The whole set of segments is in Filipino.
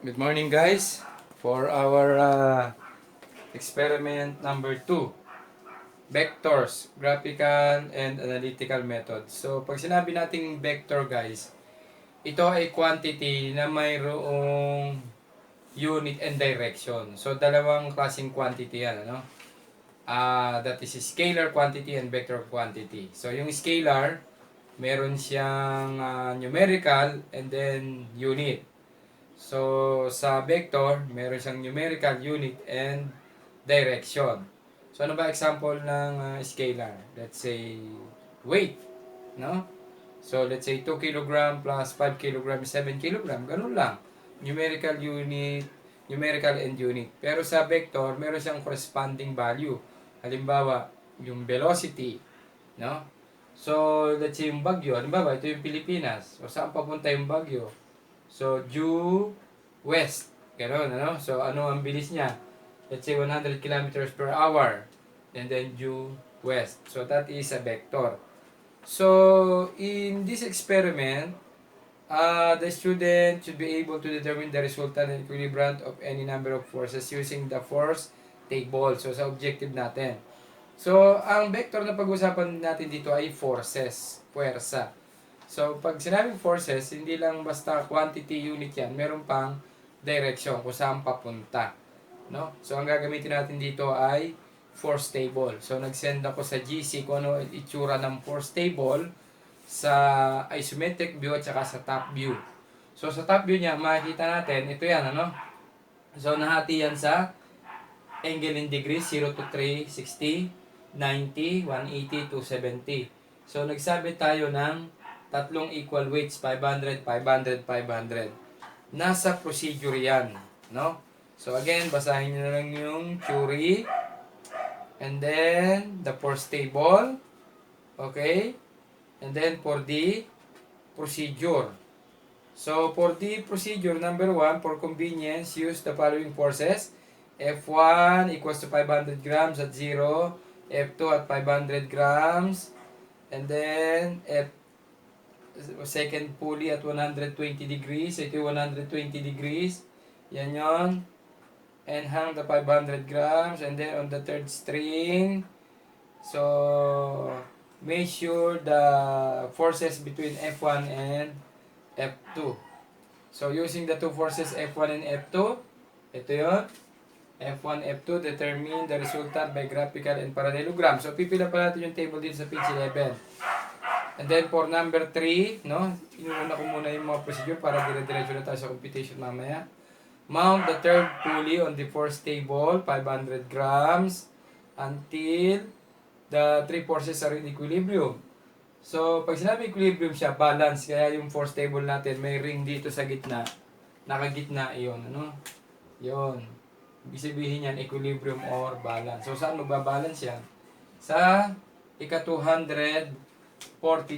Good morning guys for our experiment number 2, vectors, graphical and analytical method. So pag sinabi nating vector guys, ito ay quantity na mayroong unit and direction. So dalawang klaseng quantity yan, ano? That is scalar quantity and vector quantity. So yung scalar, meron siyang numerical and then unit. So, sa vector, meron siyang numerical unit and direction. So, ano ba example ng scalar? Let's say, weight, no? So, let's say 2 kg plus 5 kg is 7 kg. Ganun lang. Numerical unit, numerical and unit. Pero sa vector, meron siyang corresponding value. Halimbawa, yung velocity, no? So, let's say yung bagyo. Halimbawa, ito yung Pilipinas. O, saan papunta yung bagyo? So, due west. Ganon, ano? So, ano ang bilis niya? Let's say 100 kilometers per hour. And then due west. So, that is a vector. So, in this experiment, the student should be able to determine the resultant and equilibrium of any number of forces using the force table. So, sa objective natin. So, ang vector na pag-usapan natin dito ay forces, puwersa. So, pag sinabing forces, hindi lang basta quantity unit yan, meron pang direction kung saan papunta. No? So, ang gagamitin natin dito ay force table. So, nag-send ako sa GC kung ano itsura ng force table sa isometric view at saka sa top view. So, sa top view niya, makikita natin, ito yan, ano? So, nahati yan sa angle in degrees, 0 to 360, 90, 180 to 70. So, nagsabi tayo ng tatlong equal weights, 500, 500, 500. Nasa procedure yan, no? So, again, basahin nyo na lang yung theory. And then, the force table. Okay? And then, for the procedure. So, for the procedure, number 1, for convenience, use the following forces. F1 equals to 500 grams at 0. F2 at 500 grams. And then, second pulley at 120 degrees. Ito yung 120 degrees. Yan yon. And hang the 500 grams. And then, on the third string, so, measure the forces between F1 and F2. So, using the two forces F1 and F2, ito yon. F1, F2, determine the resultant by graphical and parallelogram. So, pipila pa natin yung table dito sa page 11. And then, for number 3, no, inuuna ko muna yung mga procedure para dire-diretso na tayo sa computation mamaya. Mount the third pulley on the force table, 500 grams, until the three forces are in equilibrium. So, pag sinabi equilibrium siya, balance. Kaya yung force table natin, may ring dito sa gitna. Nakagitna, iyon. Ano? Yun. Ibig sabihin yan, equilibrium or balance. So, saan magbabalance yan? Sa ika-240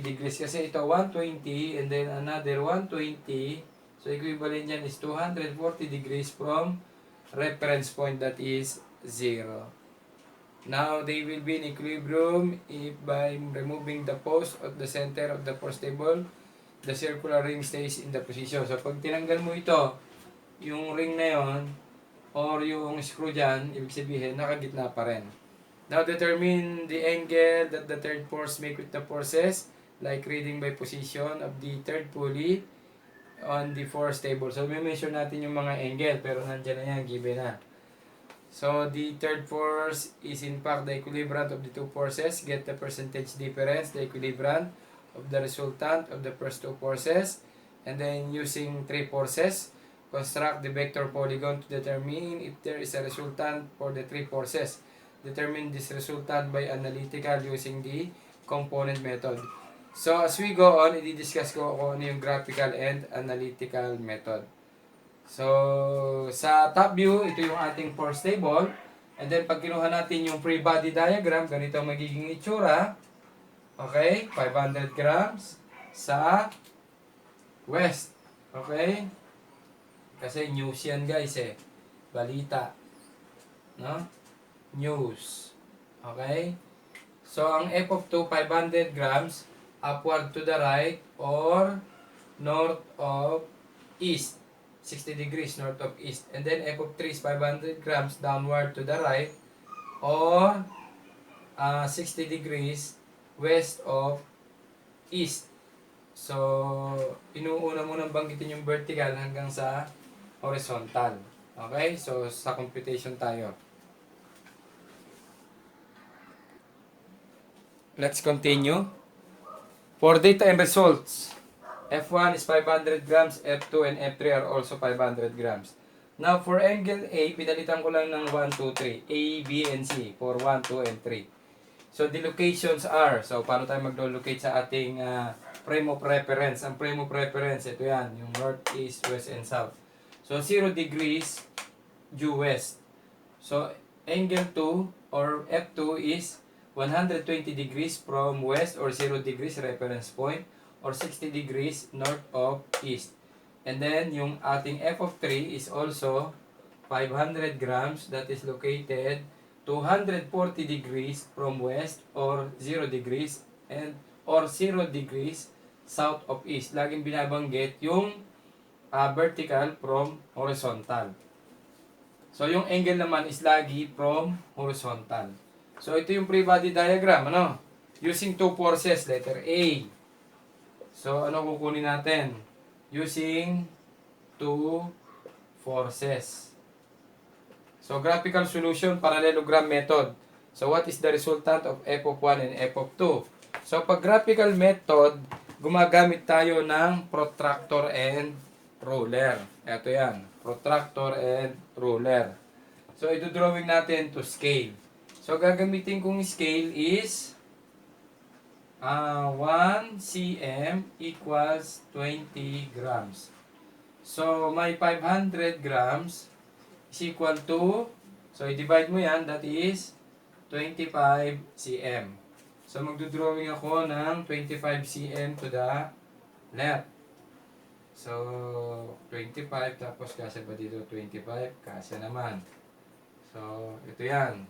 degrees. Kasi ito 120 and then another 120. So, equivalent yan is 240 degrees from reference point that is 0. Now, they will be in equilibrium if by removing the post at the center of the force table, the circular ring stays in the position. So, pag tinanggal mo ito, yung ring na yon or yung screw dyan, ibig sabihin, nakagitna pa rin. Now, determine the angle that the third force make with the forces, like reading by position of the third pulley on the force table. So, may measure natin yung mga angle, pero nandiyan na yan, given na. So, the third force is in fact the equilibrium of the two forces. Get the percentage difference, the equilibrium of the resultant of the first two forces. And then, using three forces, construct the vector polygon to determine if there is a resultant for the three forces. Determine this resultant by analytical using the component method. So, as we go on, i-discuss ko kung ano yung graphical and analytical method. So, sa top view, ito yung ating force table. And then, pag kinuha natin yung free body diagram, ganito ang magiging itsura. Okay? 500 grams sa west. Okay? Kasi news yan guys eh. Balita. No? News. Okay? So, ang F of 2, 500 grams, upward to the right or north of east. 60 degrees north of east. And then f of 3 is 500 grams downward to the right or 60 degrees west of east. So, inuuna mo nang banggitin yung vertical hanggang sa horizontal. Okay? So, sa computation tayo. Let's continue. For data and results, F1 is 500 grams, F2 and F3 are also 500 grams. Now, for angle A, pinalitan ko lang ng 1, 2, 3. A, B, and C for 1, 2, and 3. So, the locations are, so paano tayo mag-locate sa ating frame of reference? Ang frame of reference, ito yan, yung north, east, west, and south. So, 0 degrees due west. So, angle 2 or F2 is 120 degrees from west or 0 degrees reference point or 60 degrees north of east. And then, yung ating F of 3 is also 500 grams that is located 240 degrees from west or 0 degrees and or 0 degrees south of east. Laging binabanggit yung vertical from horizontal. So, yung angle naman is lagi from horizontal. So, ito yung free body diagram. Ano? Using two forces, letter A. So, ano kukunin natin? Using two forces. So, graphical solution, parallelogram method. So, what is the resultant of f of 1 and f of 2? So, pag graphical method, gumagamit tayo ng protractor and ruler. Ito yan, protractor and ruler. So, ito drawing natin to scale. So, gagamitin kong scale is 1 cm equals 20 grams. So, may 500 grams is equal to, so i-divide mo yan, that is 25 cm. So, magdodrawing ako ng 25 cm to the left. So, 25 tapos kasya ba dito 25? Kasya naman. So, ito yan.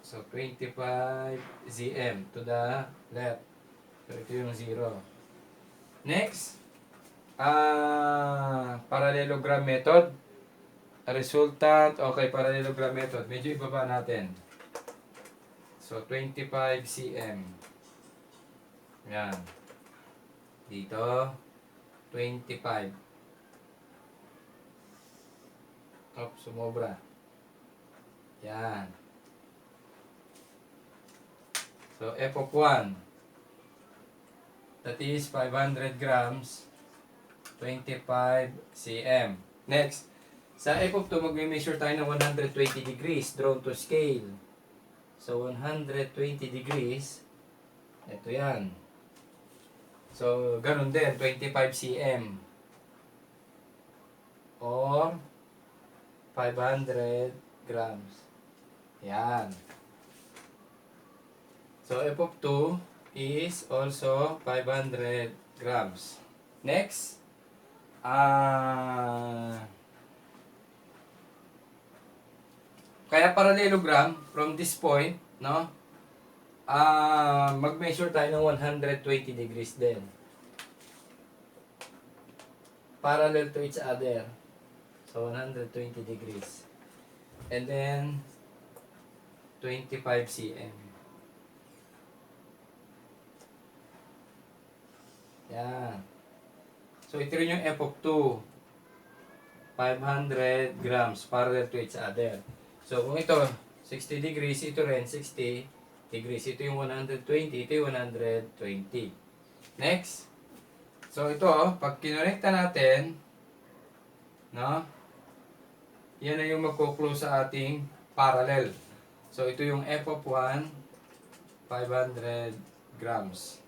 So, 25 cm to the left. So, ito yung 0. Next, parallelogram method. Resultant, okay, parallelogram method. Medyo ibaba natin. So, 25 cm. Yan. Dito, 25. Oops, sumobra. Yan. So, F of 1. That is 500 grams, 25 cm. Next, sa F of 2, mag-measure tayo ng 120 degrees drawn to scale. So, 120 degrees. Ito yan. So, ganun din, 25 cm. Or 500 grams. Yan. So, F of 2 is also 500 grams. Next, kaya parallelogram from this point, no? Mag-measure tayo ng 120 degrees din. Parallel to each other. So, 120 degrees. And then, 25 cm. Yan. So, ito rin yung F of 2. 500 grams parallel to each other. So, kung ito, 60 degrees, ito rin 60 degrees. Ito yung 120, ito yung 120. Next. So, ito, pag kinonekta natin, no? Yan na yung magko-close sa ating parallel. So, ito yung F of 1, 500 grams.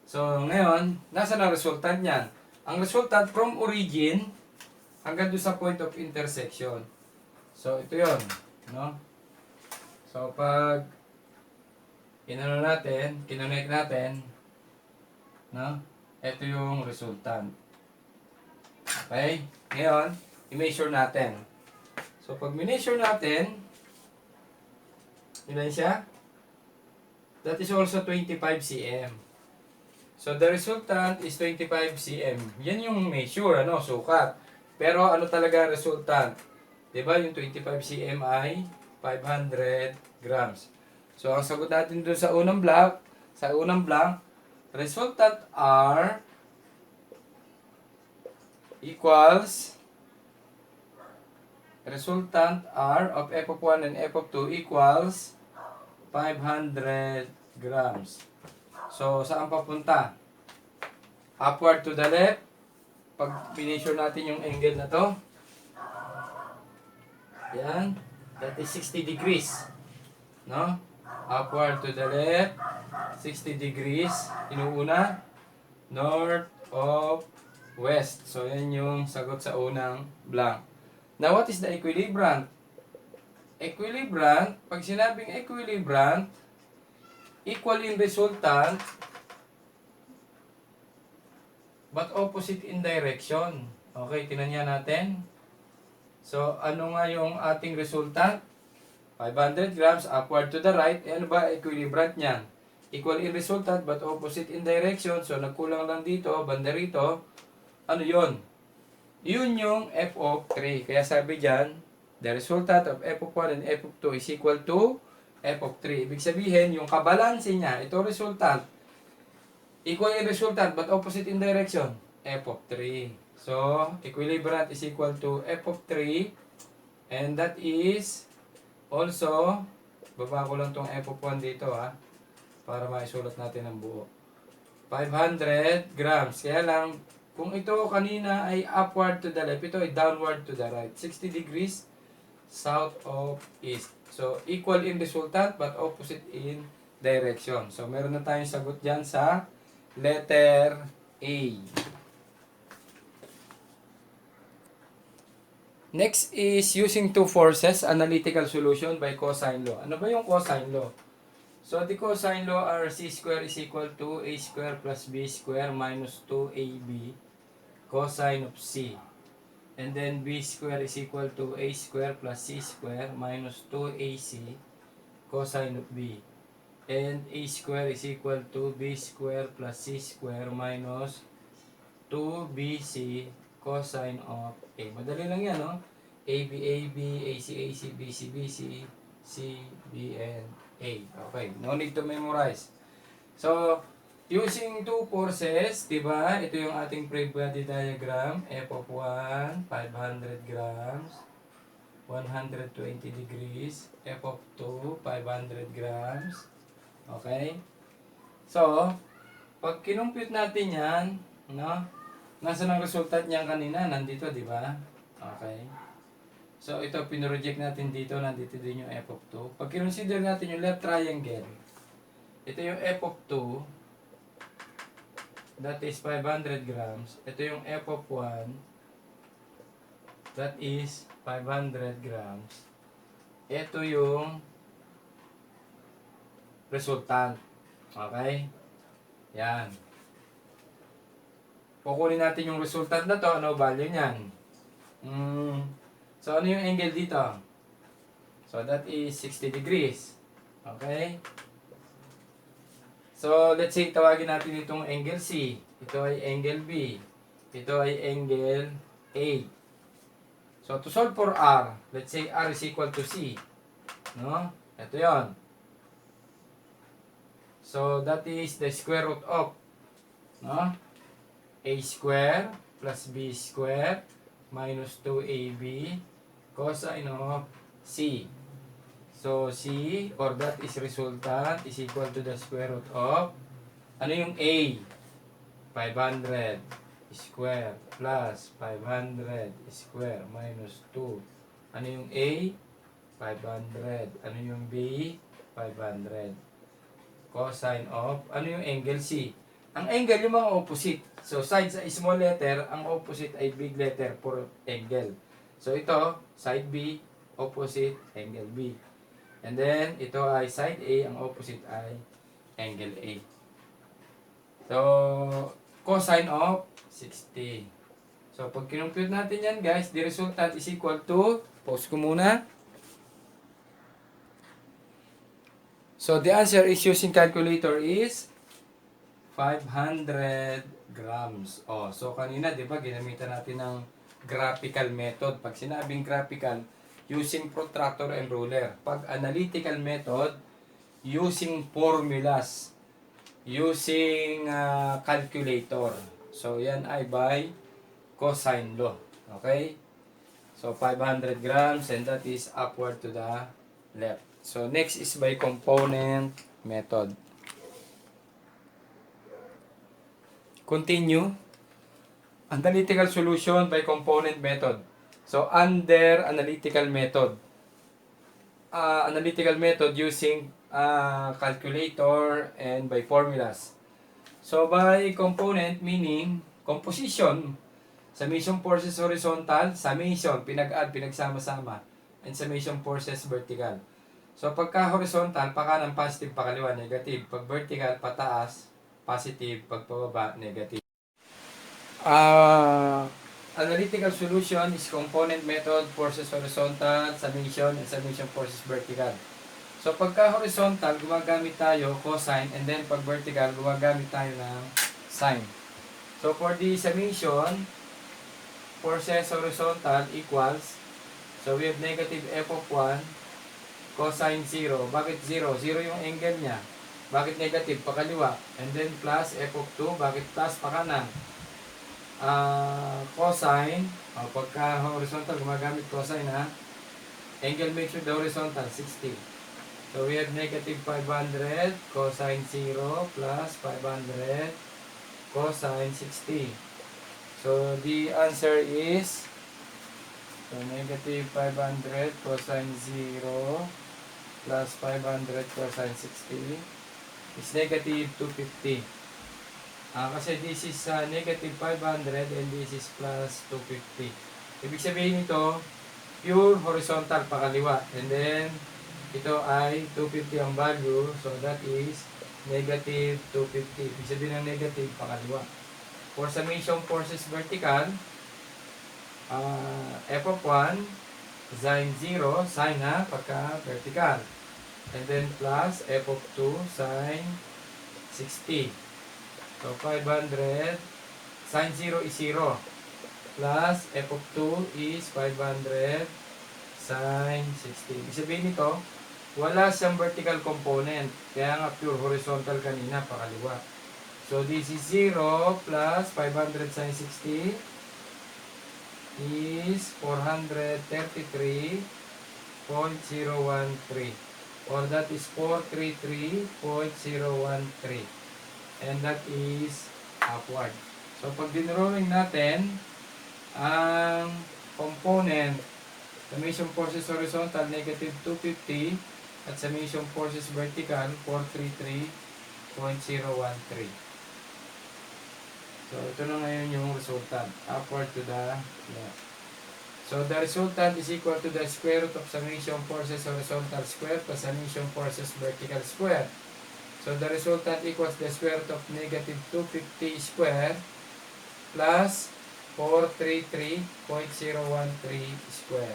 So, ngayon, nasa na resultant niyan? Ang resultant from origin hanggang doon sa point of intersection. So, ito yon, no? So, pag inano natin, kinonect natin, no? Ito yung resultant. Okay? Ngayon, i-measure natin. So, pag measure natin, ilan siya? That is also 25 cm. So, the resultant is 25 cm. Yan yung measure, ano, sukat. Pero, ano talaga resultant? Diba, yung 25 cm ay 500 grams. So, ang sagot natin dun sa unang blank, resultant R equals, resultant R of f of 1 and f of 2 equals 500 grams. So, saan papunta? Upward to the left. Pag pinisure natin yung angle na to, yan, that is 60 degrees. No? Upward to the left, 60 degrees. Inuuna, north of west. So, yan yung sagot sa unang blank. Now, what is the equilibrant? Equilibrant, pag sinabing equilibrant, equal in resultant, but opposite in direction. Okay, tinanya natin. So, ano nga yung ating resultant? 500 grams upward to the right. E ano ba equilibrant niyan? Equal in resultant but opposite in direction. So, nagkulang lang dito, banda rito. Ano yon? Yun yung f of 3. Kaya sabi dyan, the resultant of f of 1 and f of 2 is equal to f of 3. Ibig sabihin, yung kabalanse niya, ito resultant. Equal in resultant but opposite in direction, f of 3. So, equilibrant is equal to f of 3. And that is also, baba ko lang tong f of 1 dito para maisulat natin ang buo. 500 grams. Kaya lang, kung ito kanina ay upward to the left, ito ay downward to the right. 60 degrees south of east. So, equal in resultant but opposite in direction. So, meron na tayong sagot dyan sa letter A. Next is using two forces, analytical solution by cosine law. Ano ba yung cosine law? So, the cosine law are c square is equal to a square plus b square minus 2ab cosine of c. And then b square is equal to a square plus c square minus 2ac cosine of b. And a square is equal to b square plus c square minus 2bc cosine of a. Madali lang yan, no? AB, AB, AC, AC, BC, BC, C, B, and A. Okay, no need to memorize. So, using two forces, diba? Ito yung ating free body diagram. F of 1, 500 grams, 120 degrees. F of 2, 500 grams. Okay? So, pag kinumpute natin yan, no? Nasaan ang resultant niyan kanina? Nandito, di ba? Okay. So, ito, pinroject natin dito. Nandito din yung f of 2. Pag kinonsider natin yung left triangle, ito yung f of 2, that is 500 grams. Ito yung f of 1, that is 500 grams. Ito yung resultant. Okay? Yan. Kukunin natin yung resultant na to. Ano value niyan? So, ano yung angle dito? So, that is 60 degrees. Okay? So, let's say, tawagin natin itong angle C. Ito ay angle B. Ito ay angle A. So, to solve for R, let's say R is equal to C. No? Ito yon. So, that is the square root of, no? A square plus B square minus 2AB cosine of C. So, C, or that is resultant, is equal to the square root of, ano yung A? 500 square plus 500 square minus 2. Ano yung A? 500. Ano yung B? 500. Cosine of, ano yung angle C? Ang angle yung mga opposite. So, side sa small letter, ang opposite ay big letter for angle. So, ito, side B, opposite, angle B. And then, ito ay side A, ang opposite ay angle A. So, cosine of 60. So, pag kinumpute natin yan, guys, the resultant is equal to, pause ko muna. So, the answer is using calculator is 500 grams. Oh, so kanina, di ba, ginamitan natin ng graphical method. Pag sinabing graphical, using protractor and ruler. Pag analytical method, using formulas, using calculator. So, yan ay by cosine law. Okay? So, 500 grams and that is upward to the left. So, next is by component method. Continue. Analytical solution by component method. So, under analytical method. Analytical method using calculator and by formulas. So, by component meaning composition. Summation forces horizontal, summation, pinag-add, pinagsama-sama. And summation forces vertical. So, pagka horizontal, pakanan positive, pakaliwa negative. Pag vertical, pataas, positive. Pag pababa, negative. Analytical solution is component method, forces horizontal, summation, and summation forces vertical. So, pagka horizontal, gumagamit tayo cosine, and then pag vertical, gumagamit tayo ng sine. So, for the summation, forces horizontal equals, so we have negative f of 1 cosine 0. Bakit 0? 0 yung angle niya. Bakit negative? Pakaliwa. And then plus f of 2. Bakit plus? Pakanan. Cosine. Pagka horizontal, gumagamit cosine ha. Angle makes the horizontal 60. So we have negative 500 cosine 0 plus 500 cosine 60. So the answer is, so negative 500 cosine 0 plus 500 cosine 60 is negative 250. Kasi this is negative 500 and this is plus 250. Ibig sabihin ito, pure horizontal pakaliwa. And then, ito ay 250 ang value. So that is negative 250. Ibig sabihin ng negative pakaliwa. For summation forces vertical, f of 1, sine 0, sine pagka vertical. And then plus f of 2, sine 60. So 500, sine 0 is 0. Plus f of 2 is 500, sine 60. Ibig sabihin nito, wala siyang vertical component. Kaya nga pure horizontal kanina, pakaliwa. So this is 0 plus 500 sine 60 is 433.013. Or that is 433.013. And that is upward. So pag dinrawing natin ang component, summation forces horizontal negative 250 at summation forces vertical 433.013. So ito na ngayon yung resultant, upward to the left. So the resultant is equal to the square root of summation forces horizontal square plus summation forces vertical square. So the resultant equals the square root of negative 250 square plus 433.013 square.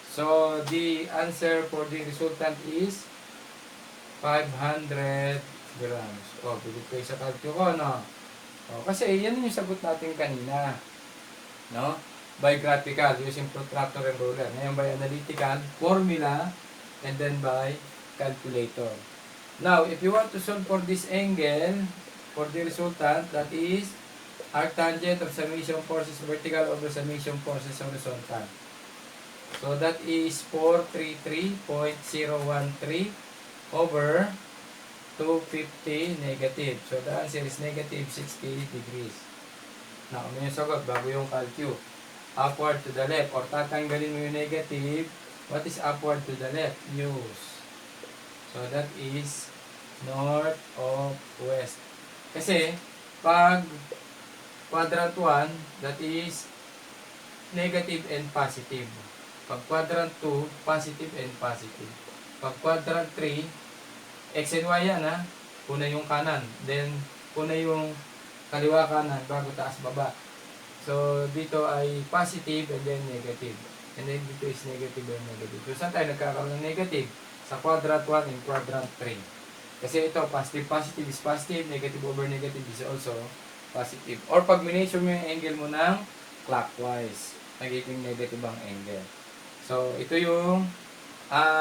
So the answer for the resultant is 500 grams. Bilit ko sa calcio ko, no? Kasi yan yung sagot natin kanina. No? By graphical, using protractor and ruler. Ngayon by analytical, formula, and then by calculator. Now, if you want to solve for this angle, for the resultant, that is arctangent of summation forces vertical over summation forces horizontal. So that is 433.013 over 250 negative. So the answer is negative 60 degrees. Now, ano yung sagot? Bago yung calcu. Upward to the left. Or tatanggalin mo yung negative. What is upward to the left? Use. So that is north of west. Kasi, pag quadrant 1, that is negative and positive. Pag quadrant 2, positive and positive. Pag quadrant 3, x and y yan ha. Una yung kanan. Then, una yung kaliwa kanan bago taas baba. So, dito ay positive and then negative. And then, dito is negative and negative. So, saan tayo nagkakaroon ng negative? Sa quadrant 1 and quadrant 3. Kasi ito, positive is positive, negative over negative is also positive. Or pag mination mo yung angle mo ng clockwise, nagiging negative ang angle. So, ito yung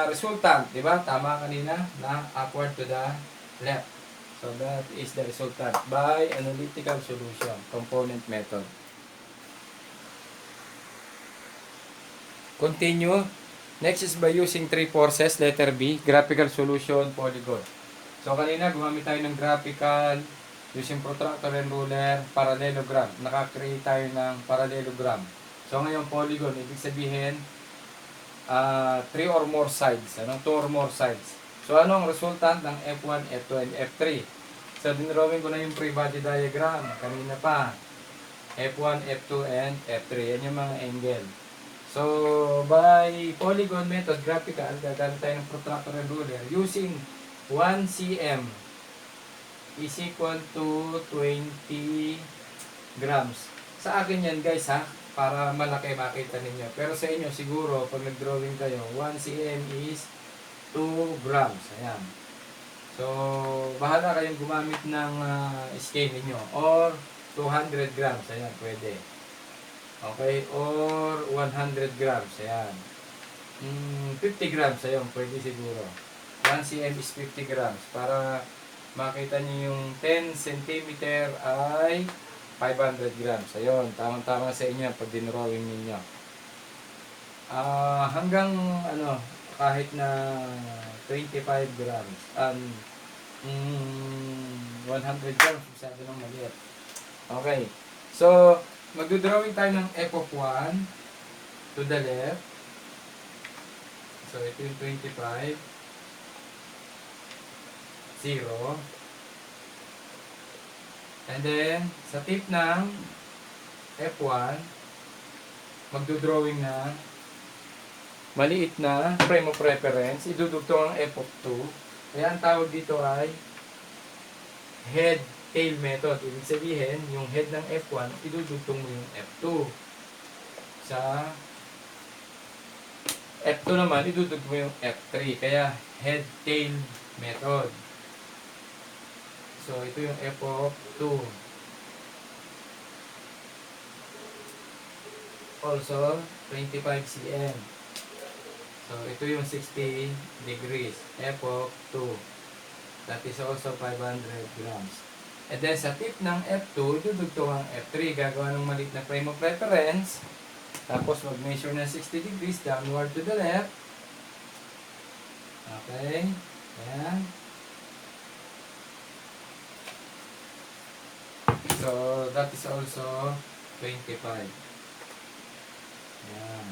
resultant, di ba? Tama kanina na upward to the left. So, that is the resultant by analytical solution, component method. Continue. Next is by using three forces, letter B, graphical solution, polygon. So, kanina gumamit tayo ng graphical, using protractor and ruler, parallelogram. Nakakreate tayo ng parallelogram. So, ngayon polygon, ibig sabihin, 3 or more sides. 2 or more sides. So, ano ang resultant ng F1, F2, and F3? So, dinrawing ko na yung free-body diagram. Kanina pa. F1, F2, and F3. Yan yung mga angle. So, by polygon method, graphical, gagamit tayo ng protractor and ruler using 1 cm is equal to 20 grams. Sa akin yan guys ha, para malaki makita ninyo. Pero sa inyo siguro, pag nag-drawing kayo, 1 cm is 2 grams. Ayan. So, bahala kayong gumamit ng scale ninyo. Or 200 grams. Ayan, pwede. Okay, or 100 grams, ayan. 50 grams, ayun, pwede siguro. 1 cm is 50 grams. Para makita niyo yung 10 cm ay 500 grams. Ayun, tamang-tama sa inyo pag dinrawing ninyo. Hanggang, kahit na 25 grams. 100 grams, masyado nang maliit. Okay, so, magdodrawing tayo ng f of 1 to the left. So, ito yung 25. 0. And then, sa tip ng F1, magdodrawing na maliit na frame of reference. Idudugtong ang f of 2. Kaya ang tawag dito ay head tail method. Ibig sabihin, yung head ng F1, idudugtong mo yung F2. Sa F2 naman, idudugtong mo yung F3. Kaya, head tail method. So, ito yung F of 2. Also, 25 cm. So, ito yung 60 degrees. F of 2. That is also 500 grams. And then sa tip ng F2, dudugtong ang F3. Gagawa ng maliit na frame of reference. Tapos mag-measure ng 60 degrees downward to the left. Okay. Ayan. So, that is also 25. Ayan.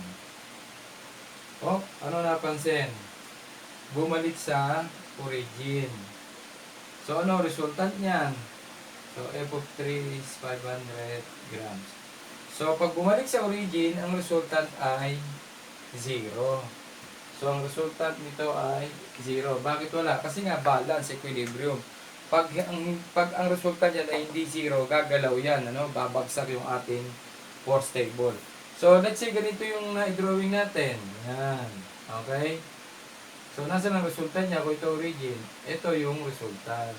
Oh, ano napansin? Bumalik sa origin. So, ano resultant niyan? So, F of 3 is 500 grams. So, pag bumalik sa origin, ang resultant ay 0. So, ang resultant nito ay 0. Bakit wala? Kasi nga, balance, equilibrium. Pag ang resultant niyan ay hindi 0, gagalaw yan. Babagsak yung ating force table. So, let's say, ganito yung na-drawing natin. Yan. Okay? So, nasa ang resultant niya? Kung ito origin, ito yung resultant.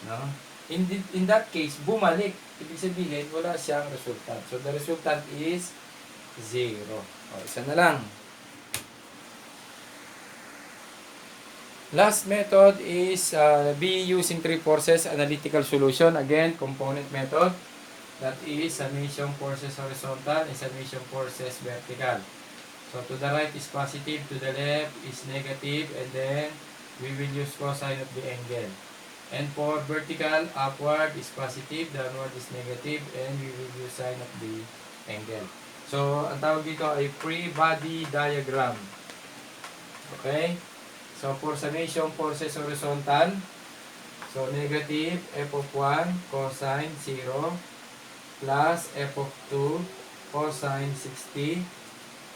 No? In that case, bumalik. Ibig sabihin, wala siyang resultant. So, the resultant is 0. O, isa na lang. Last method is B using three forces, analytical solution. Again, component method. That is summation forces horizontal and summation forces vertical. So, to the right is positive, to the left is negative, and then we will use cosine of the angle. And for vertical, upward is positive, downward is negative, and we will use sine of the angle. So, ang tawag dito ay free body diagram. Okay? So, for summation forces horizontal, so negative f of 1 cosine 0 plus f of 2 cosine 60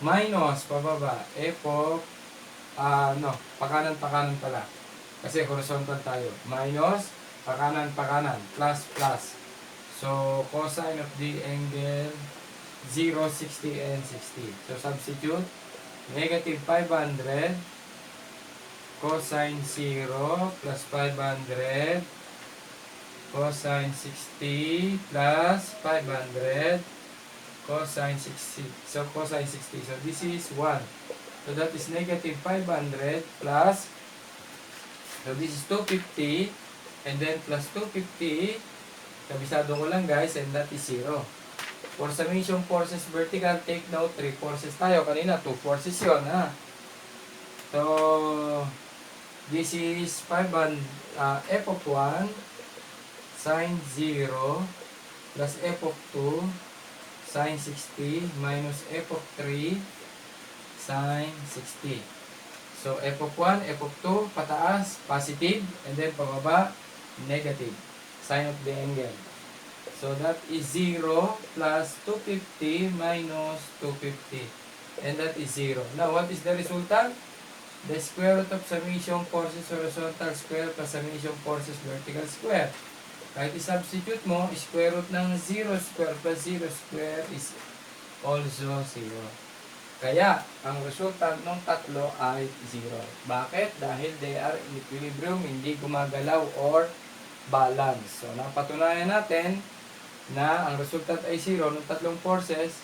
minus pababa f of pakanan pala. Kasi horizontal tayo. Minus, pakanan, plus, plus. So, cosine of the angle, 0, 60, and 60. So, substitute, negative 500 cosine 0 plus 500 cosine 60 plus 500 cosine 60. So, cosine 60. So, this is 1. So, that is negative 500 plus, so this is 250, and then plus 250, kabisado ko lang guys, and that is 0. For summation forces vertical, take note, 3 forces tayo. Kanina, 2 forces yon ha. So, this is 500, f of 1 sine 0 plus f of 2 sine 60 minus f of 3 sine 60. So, f of 1, f of 2, pataas, positive, and then pababa, negative. Sign of the angle. So, that is 0 plus 250 minus 250. And that is 0. Now, what is the resultant? The square root of summation forces horizontal square plus summation forces vertical square. Kahit i-substitute mo, square root ng 0 square plus 0 square is also 0. Kaya, ang resultant ng tatlo ay 0. Bakit? Dahil they are in equilibrium, hindi gumagalaw or balance. So, napatunayan natin na ang resultant ay 0 ng tatlong forces.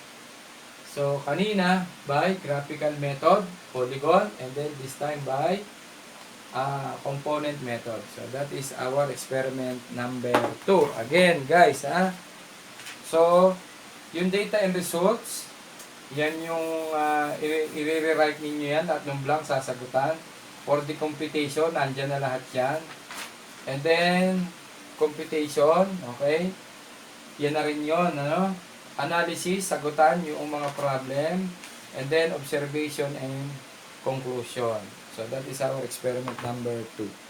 So, kanina, by graphical method, polygon, and then this time by component method. So, that is our experiment number 2. Again, guys, So, yung data and results, yan yung i-rewrite ninyo yan, tatlong blank sasagutan. For the computation, nandyan na lahat yan. And then, computation, okay? Yan na rin yun, ano? Analysis, sagutan yung mga problem. And then, observation and conclusion. So, that is our experiment number 2.